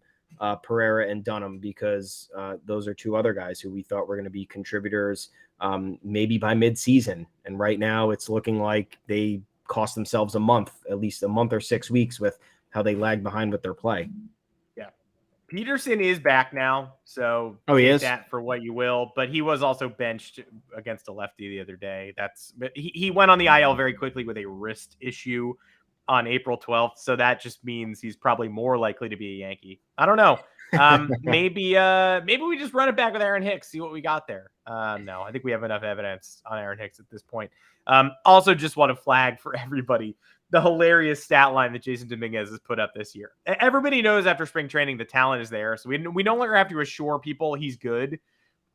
Pereira and Dunham, because those are 2 other guys who we thought were going to be contributors maybe by midseason. And right now it's looking like they cost themselves at least a month or 6 weeks with how they lag behind with their play. Peterson is back now, so he is? That for what you will. But he was also benched against a lefty the other day. He went on the IL very quickly with a wrist issue on April 12th, so that just means he's probably more likely to be a Yankee. I don't know. Maybe we just run it back with Aaron Hicks, see what we got there. No, I think we have enough evidence on Aaron Hicks at this point. Also, just want to flag for everybody the hilarious stat line that Jason Dominguez has put up this year. Everybody knows after spring training the talent is there, so we no longer have to assure people he's good.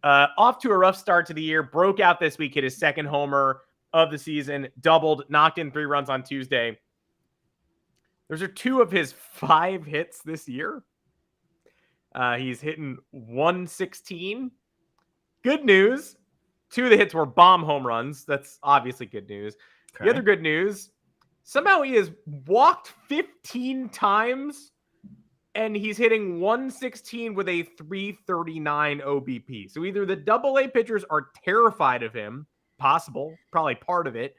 Off to a rough start to the year, broke out this week, hit his 2nd homer of the season, doubled, knocked in 3 runs on Tuesday. Those are 2 of his 5 hits this year. He's hitting 116. Good news. 2 of the hits were bomb home runs. That's obviously good news. Okay. The other good news, somehow he has walked 15 times and he's hitting 116 with a 339 OBP. So either the AA pitchers are terrified of him, possible, probably part of it.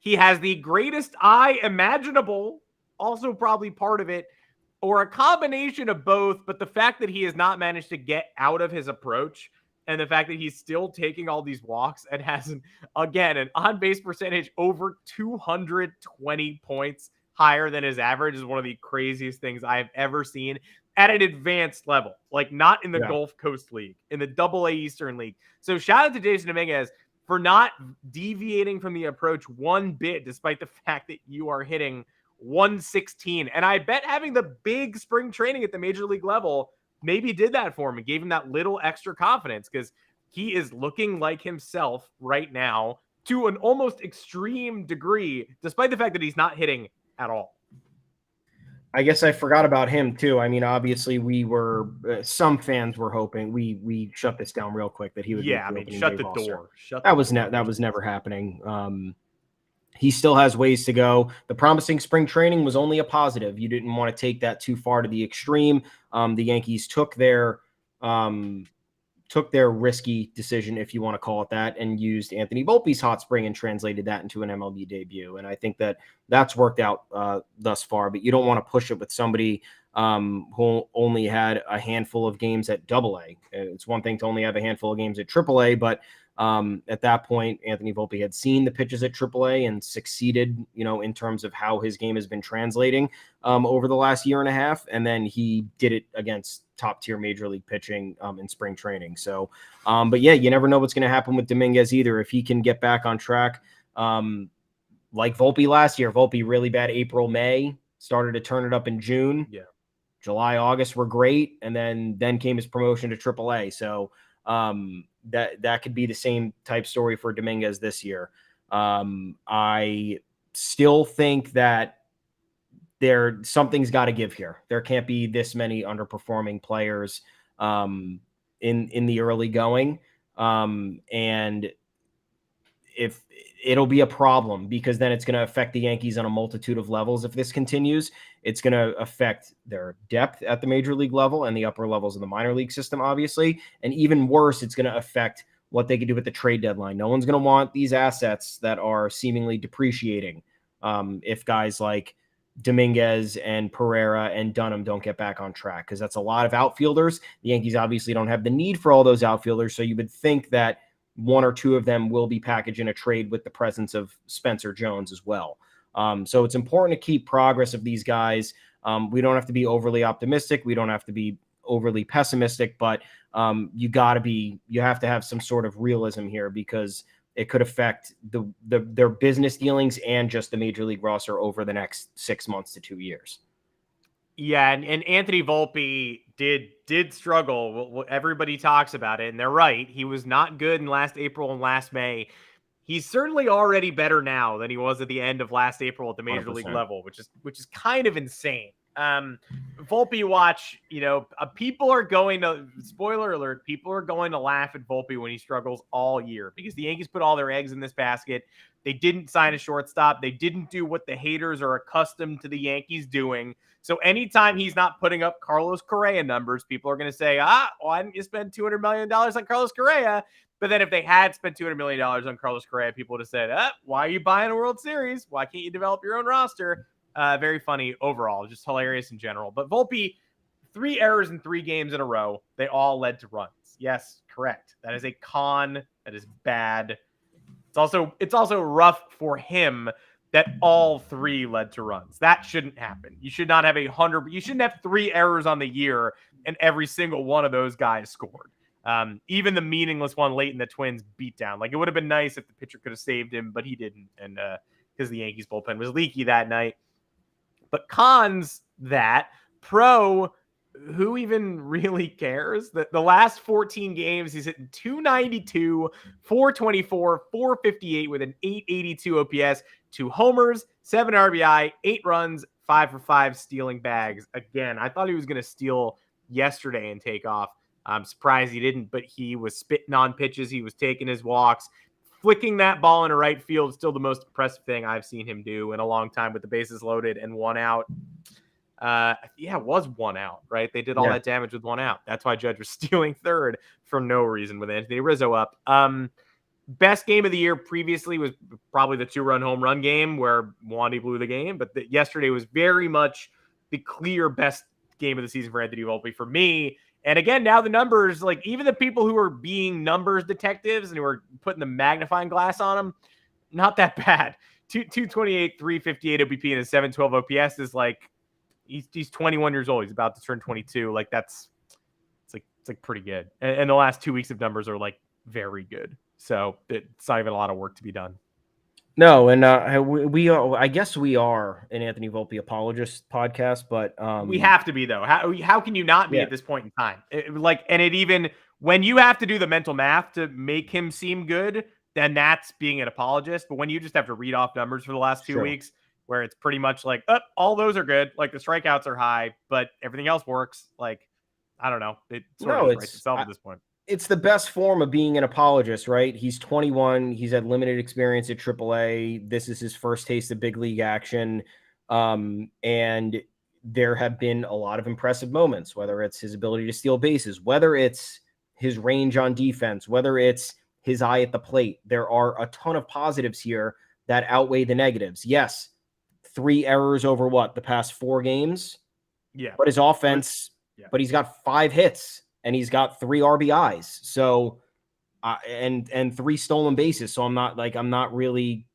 He has the greatest eye imaginable, also probably part of it, or a combination of both. But the fact that he has not managed to get out of his approach and the fact that he's still taking all these walks and has, again, an on-base percentage over 220 points higher than his average is one of the craziest things I have ever seen at an advanced level, like not in the Gulf Coast League, in the AA Eastern League. So shout out to Jason Dominguez for not deviating from the approach one bit, despite the fact that you are hitting 116. And I bet having the big spring training at the major league level maybe did that for him and gave him that little extra confidence, because he is looking like himself right now to an almost extreme degree, despite the fact that he's not hitting at all. I guess I forgot about him too. I mean, obviously we were, some fans were hoping we shut this down real quick that he would. Yeah, I mean, shut the door. That was never happening. He still has ways to go. The promising spring training was only a positive. You didn't want to take that too far to the extreme. The Yankees took their risky decision, if you want to call it that, and used Anthony Volpe's hot spring and translated that into an MLB debut. And I think that that's worked out thus far, but you don't want to push it with somebody who only had a handful of games at AA. It's one thing to only have a handful of games at AAA, but at that point, Anthony Volpe had seen the pitches at AAA and succeeded, in terms of how his game has been translating over the last year and a half. And then he did it against top tier major league pitching in spring training. So, but yeah, you never know what's going to happen with Dominguez either. If he can get back on track, like Volpe last year, Volpe really bad April, May, started to turn it up in June. Yeah. July, August were great. And then came his promotion to AAA. So, that could be the same type story for Dominguez this year. I still think that something's got to give here. There can't be this many underperforming players in the early going. And if it'll be a problem, because then it's going to affect the Yankees on a multitude of levels. If this continues, it's going to affect their depth at the major league level and the upper levels of the minor league system, obviously. And even worse, it's going to affect what they can do at the trade deadline. No one's going to want these assets that are seemingly depreciating if guys like Dominguez and Pereira and Dunham don't get back on track, because that's a lot of outfielders. The Yankees obviously don't have the need for all those outfielders, so you would think that one or two of them will be packaged in a trade with the presence of Spencer Jones as well. So it's important to keep progress of these guys. We don't have to be overly optimistic. We don't have to be overly pessimistic, but you have to have some sort of realism here, because it could affect their business dealings and just the major league roster over the next 6 months to 2 years. Yeah, and Anthony Volpe did struggle. Everybody talks about it, and they're right. He was not good in last April and last May. He's certainly already better now than he was at the end of last April at the major 100%. league level, which is kind of insane. Volpe watch, people are going to, spoiler alert, people are going to laugh at Volpe when he struggles all year, because the Yankees put all their eggs in this basket. They didn't sign a shortstop. They didn't do what the haters are accustomed to the Yankees doing. So anytime he's not putting up Carlos Correa numbers, people are going to say, why didn't you spend $200 million on Carlos Correa? But then if they had spent $200 million on Carlos Correa, people would have said, why are you buying a World Series? Why can't you develop your own roster? Very funny overall, just hilarious in general. But Volpe, 3 errors in 3 games in a row. They all led to runs. Yes, correct. That is a con. That is bad. It's also rough for him that all 3 led to runs. That shouldn't happen. You should not have you shouldn't have 3 errors on the year and every single one of those guys scored. Even the meaningless one late in the Twins beatdown. Like, it would have been nice if the pitcher could have saved him, but he didn't. And because the Yankees bullpen was leaky that night. But cons that, pro, who even really cares? The last 14 games, he's hitting 292, 424, 458 with an 882 OPS, 2 homers, 7 RBI, 8 runs, 5 for 5 stealing bags again. I thought he was going to steal yesterday and take off. I'm surprised he didn't, but he was spitting on pitches. He was taking his walks. Flicking that ball into right field is still the most impressive thing I've seen him do in a long time with the bases loaded and 1 out. It was 1 out, right? They did all that damage with 1 out. That's why Judge was stealing third for no reason with Anthony Rizzo up. Best game of the year previously was probably the 2-run home run game where Wandy blew the game, but yesterday was very much the clear best game of the season for Anthony Volpe for me. And again, now the numbers, like even the people who are being numbers detectives and who are putting the magnifying glass on them, not that bad. 228, 358 OBP and a 712 OPS is like, he's 21 years old. He's about to turn 22. Like it's like pretty good. And the last 2 weeks of numbers are like very good. So it's not even a lot of work to be done. No, and we are, I guess we are an Anthony Volpe apologist podcast, but we have to be though. How can you not be at this point in time? When you have to do the mental math to make him seem good, then that's being an apologist. But when you just have to read off numbers for the last 2 weeks, where it's pretty much like, all those are good, like the strikeouts are high, but everything else works. Like, I don't know. It sort of writes itself at this point. It's the best form of being an apologist, right? He's 21. He's had limited experience at AAA. This is his first taste of big league action. And there have been a lot of impressive moments, whether it's his ability to steal bases, whether it's his range on defense, whether it's his eye at the plate. There are a ton of positives here that outweigh the negatives. Yes, 3 errors over the past 4 games? Yeah. But his offense, but he's got 5 hits. And he's got 3 RBIs. So, and 3 stolen bases. So I'm not really,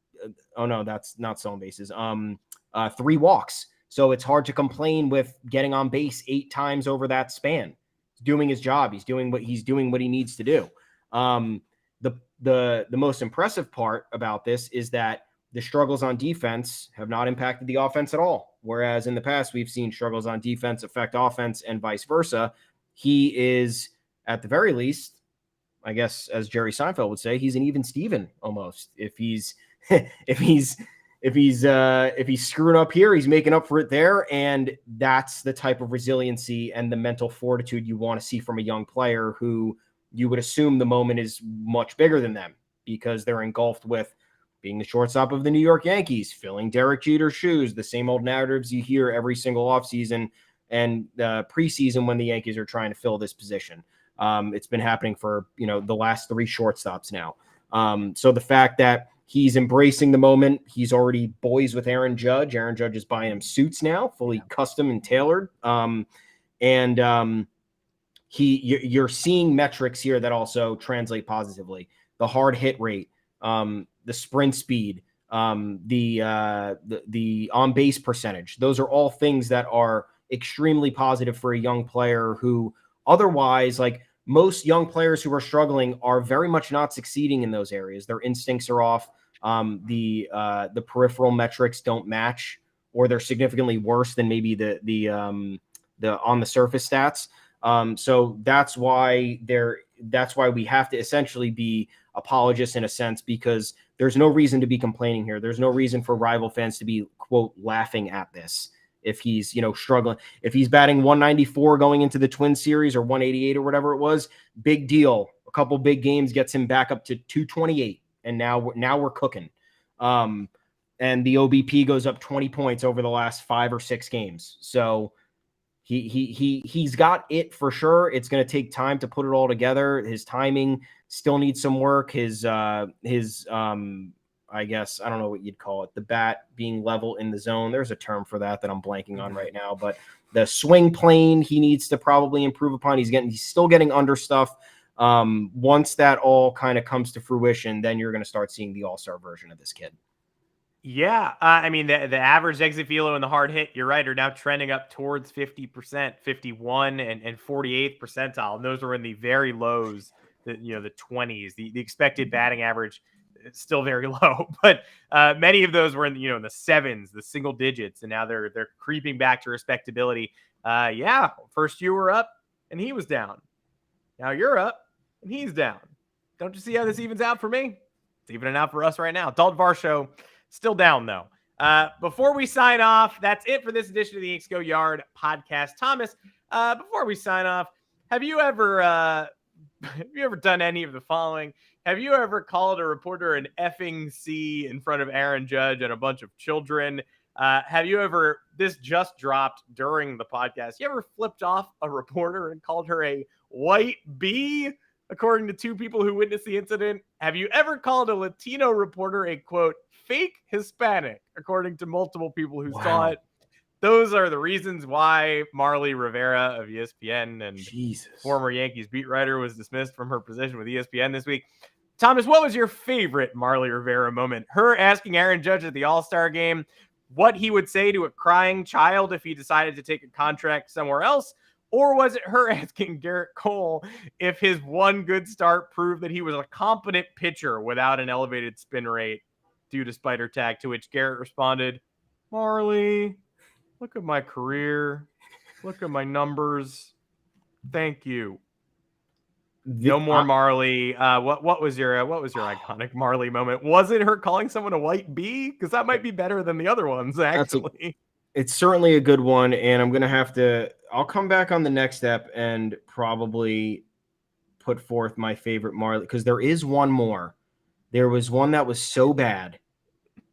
oh no, that's not stolen bases. 3 walks. So it's hard to complain with getting on base 8 times over that span. He's doing his job. He's doing what he needs to do. The most impressive part about this is that the struggles on defense have not impacted the offense at all. Whereas in the past, we've seen struggles on defense affect offense and vice versa. He is, at the very least, I guess, as Jerry Seinfeld would say, he's an even Steven almost. If he's screwing up here, he's making up for it there, and that's the type of resiliency and the mental fortitude you want to see from a young player who you would assume the moment is much bigger than them because they're engulfed with being the shortstop of the New York Yankees, filling Derek Jeter's shoes, the same old narratives you hear every single offseason and preseason when the Yankees are trying to fill this position. It's been happening for, the last 3 shortstops now. So the fact that he's embracing the moment, he's already boys with Aaron Judge. Aaron Judge is buying him suits now, fully custom and tailored. You're seeing metrics here that also translate positively. The hard hit rate, the sprint speed, the on base percentage. Those are all things that are extremely positive for a young player who otherwise, like most young players who are struggling, are very much not succeeding in those areas. Their instincts are off. The peripheral metrics don't match, or they're significantly worse than maybe the on the surface stats. So that's why we have to essentially be apologists in a sense, because there's no reason to be complaining here. There's no reason for rival fans to be, quote, laughing at this. If he's, struggling, if he's batting 194 going into the Twins series or 188 or whatever it was, big deal. A couple big games gets him back up to 228. And now we're cooking. And the OBP goes up 20 points over the last 5 or 6 games. So he's got it for sure. It's going to take time to put it all together. His timing still needs some work. His I guess, I don't know what you'd call it, the bat being level in the zone. There's a term for that I'm blanking on right now, but the swing plane he needs to probably improve upon. He's still getting under stuff. Once that all kind of comes to fruition, then you're going to start seeing the all-star version of this kid. Yeah. I mean, the average exit velo and the hard hit, you're right, are now trending up towards 50%, 51 and 48th percentile. And those are in the very lows, the 20s. The expected batting average is still very low, but many of those were in in the 7s, the single digits, and now they're creeping back to respectability. First you were up and he was down. Now you're up and he's down. Don't you see how this evens out for me? It's evening out for us right now. Dalton Varsho still down though. Before we sign off, that's it for this edition of the Yanks Go Yard podcast. Thomas, before we sign off, have you ever done any of the following? Have you ever called a reporter an effing C in front of Aaron Judge and a bunch of children? Have you ever, this just dropped during the podcast, you ever flipped off a reporter and called her a white bee, according to two people who witnessed the incident? Have you ever called a Latino reporter a, quote, fake Hispanic, according to multiple people who saw it? Those are the reasons why Marly Rivera of ESPN and former Yankees beat writer was dismissed from her position with ESPN this week. Thomas, what was your favorite Marly Rivera moment? Her asking Aaron Judge at the All-Star game what he would say to a crying child if he decided to take a contract somewhere else? Or was it her asking Garrett Cole if his one good start proved that he was a competent pitcher without an elevated spin rate due to spider tag? To which Garrett responded, Marly, look at my career. Look at my numbers. Thank you. No more Marly. What was your iconic Marly moment? Was it her calling someone a white bee? Because that might be better than the other ones, actually. It's certainly a good one, and I'm gonna have to. I'll come back on the next step and probably put forth my favorite Marly, because there is one more. There was one that was so bad.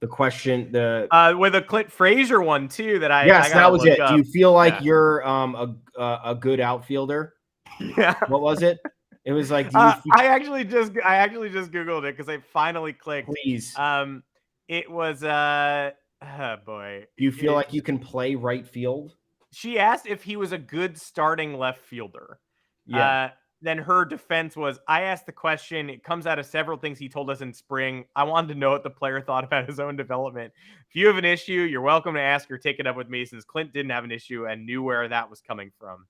The question, with a Clint Frazier one too. That was it. Up. Do you feel like you're a good outfielder? Yeah. What was it? It was like, I actually just Googled it because I finally clicked. Please. It was oh boy. Do you feel like you can play right field? She asked if he was a good starting left fielder. Yeah. Then her defense was, I asked the question. It comes out of several things he told us in spring. I wanted to know what the player thought about his own development. If you have an issue, you're welcome to ask or take it up with me, since Clint didn't have an issue and knew where that was coming from.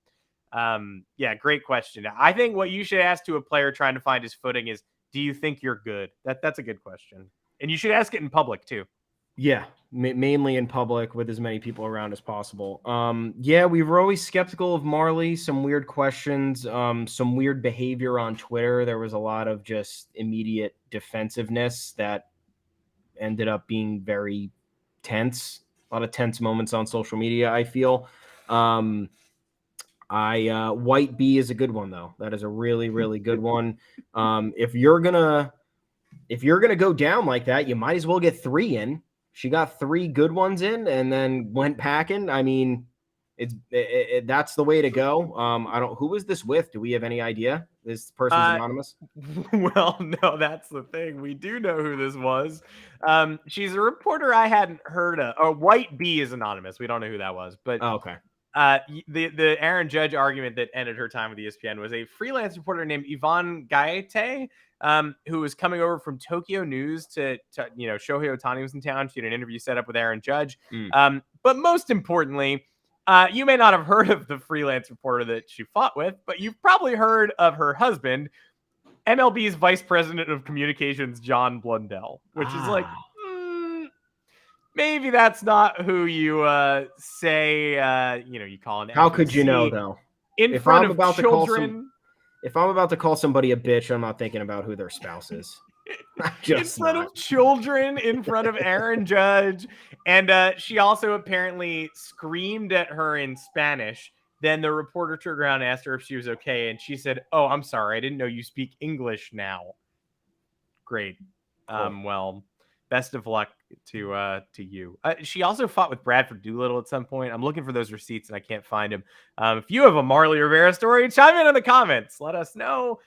Yeah, great question. I think what you should ask to a player trying to find his footing is, do you think you're good? That's a good question. And you should ask it in public too. Yeah, mainly in public with as many people around as possible. Yeah, we were always skeptical of Marly. Some weird questions, some weird behavior on Twitter. There was a lot of just immediate defensive-ness that ended up being very tense. A lot of tense moments on social media, I feel. White bee is a good one, though. That is a really, really good one. If you're gonna go down like that, you might as well get 3 in. She got 3 good ones in and then went packing. I mean, that's the way to go. Who was this with? Do we have any idea? This person's anonymous? Well, no, that's the thing. We do know who this was. She's a reporter I hadn't heard of. Oh, White Bee is anonymous. We don't know who that was, but okay. The Aaron Judge argument that ended her time with ESPN was a freelance reporter named Yvonne Gaete, who was coming over from Tokyo News to Shohei Ohtani was in town. She had an interview set up with Aaron Judge. But most importantly, you may not have heard of the freelance reporter that she fought with, but you've probably heard of her husband, MLB's vice president of communications, John Blundell, which is like, maybe that's not who you say, you call an How could you know, though? In front of children. If I'm about to call somebody a bitch, I'm not thinking about who their spouse is. In front of children, in front of Aaron Judge. And she also apparently screamed at her in Spanish. Then the reporter turned around and asked her if she was okay. And she said, "Oh, I'm sorry. I didn't know you speak English now." Great. Cool. Well, best of luck to you. She also fought with Bradford Doolittle at some point. I'm looking for those receipts and I can't find him. If you have a Marly Rivera story, chime in the comments. Let us know.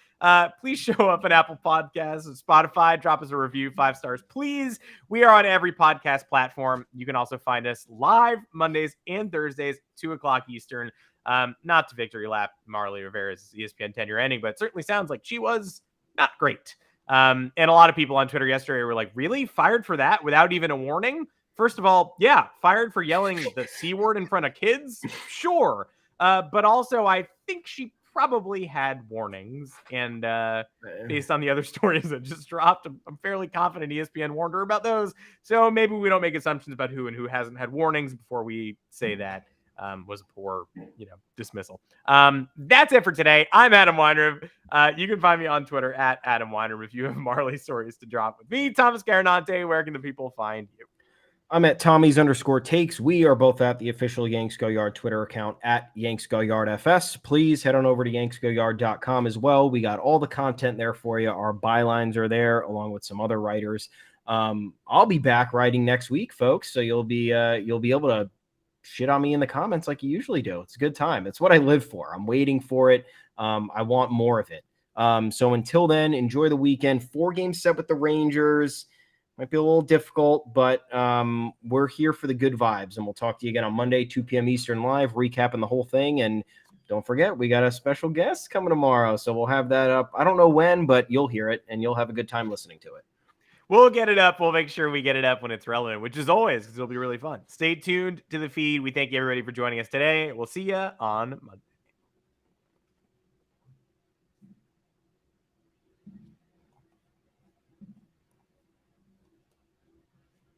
Please show up at Apple Podcasts and Spotify. Drop us a review, 5 stars, please. We are on every podcast platform. You can also find us live Mondays and Thursdays, 2:00 Eastern. Not to victory lap Marly Rivera's ESPN tenure ending, but it certainly sounds like she was not great. And a lot of people on Twitter yesterday were like, really? Fired for that without even a warning? First of all, yeah, fired for yelling the C word in front of kids? Sure. But also, I think she probably had warnings. And based on the other stories that just dropped, I'm fairly confident ESPN warned her about those. So maybe we don't make assumptions about who and who hasn't had warnings before we say that was a poor, dismissal. That's it for today. I'm Adam Weinrib. You can find me on Twitter at Adam Weinrib if you have Marly stories to drop with me. Thomas Garinante, where can the people find you? I'm at Tommy's_takes. We are both at the official Yanks Go Yard Twitter account at Yanks Go Yard FS. Please head on over to YanksGoYard.com as well. We got all the content there for you. Our bylines are there along with some other writers. I'll be back writing next week, folks. So you'll be able to shit on me in the comments like you usually do. It's a good time. It's what I live for. I'm waiting for it. I want more of it. So until then, enjoy the weekend. 4-game set with the Rangers. Might be a little difficult, but we're here for the good vibes. And we'll talk to you again on Monday, 2 p.m. Eastern live, recapping the whole thing. And don't forget, we got a special guest coming tomorrow. So we'll have that up. I don't know when, but you'll hear it, and you'll have a good time listening to it. We'll get it up. We'll make sure we get it up when it's relevant, which is always, because it'll be really fun. Stay tuned to the feed. We thank you, everybody, for joining us today. We'll see you on Monday.